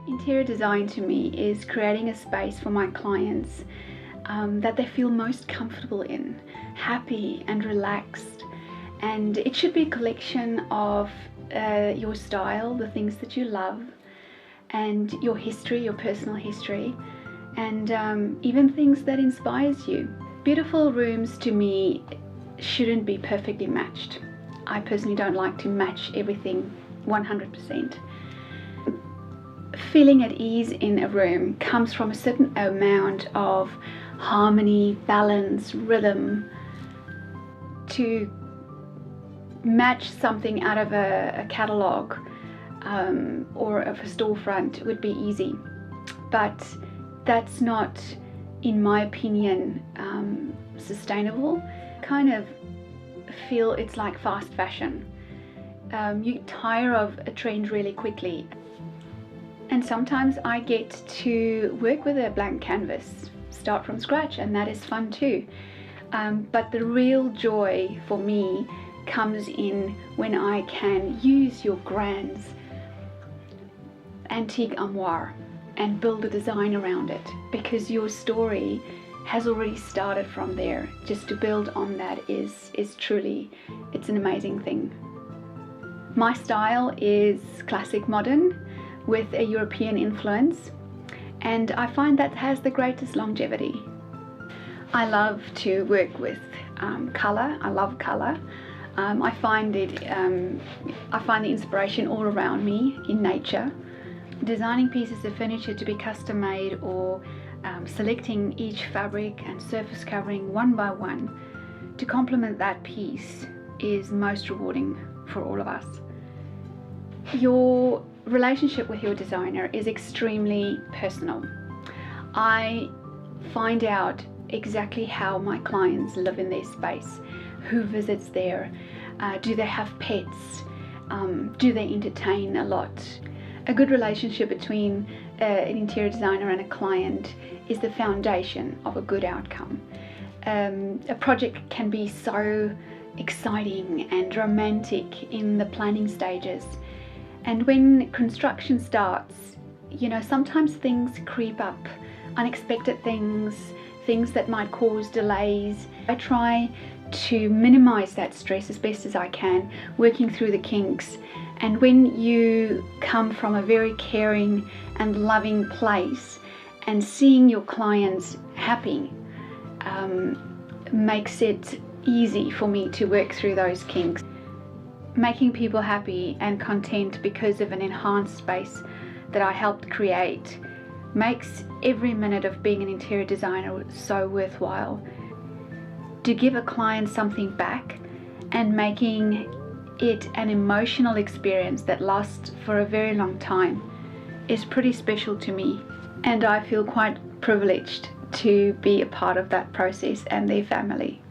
Interior design to me is creating a space for my clients that they feel most comfortable in, happy and relaxed. And it should be a collection of your style, the things that you love, and your history, your personal history, and even things that inspires you. Beautiful rooms to me shouldn't be perfectly matched. I personally don't like to match everything 100%. Feeling at ease in a room comes from a certain amount of harmony, balance, rhythm. To match something out of a catalogue or of a storefront would be easy, but that's not, in my opinion, sustainable. Kind of feel it's like fast fashion. You tire of a trend really quickly. And sometimes I get to work with a blank canvas, start from scratch, and that is fun too. But the real joy for me comes in when I can use your grand's antique armoire and build a design around it, because your story has already started from there. Just to build on that is truly, it's an amazing thing. My style is classic modern with a European influence, and I find that has the greatest longevity. I love to work with colour. I love colour. I find the inspiration all around me in nature. Designing pieces of furniture to be custom made, or selecting each fabric and surface covering one by one to complement that piece is most rewarding for all of us. Your relationship with your designer is extremely personal. I find out exactly how my clients live in their space, who visits there, do they have pets, do they entertain a lot. A good relationship between an interior designer and a client is the foundation of a good outcome. A project can be so exciting and romantic in the planning stages, and when construction starts, you know, sometimes things creep up, unexpected things that might cause delays. I try to minimize that stress as best as I can, working through the kinks. And when you come from a very caring and loving place, and seeing your clients happy makes it easy for me to work through those kinks. Making people happy and content because of an enhanced space that I helped create makes every minute of being an interior designer so worthwhile. To give a client something back and making it an emotional experience that lasts for a very long time is pretty special to me, and I feel quite privileged to be a part of that process and their family.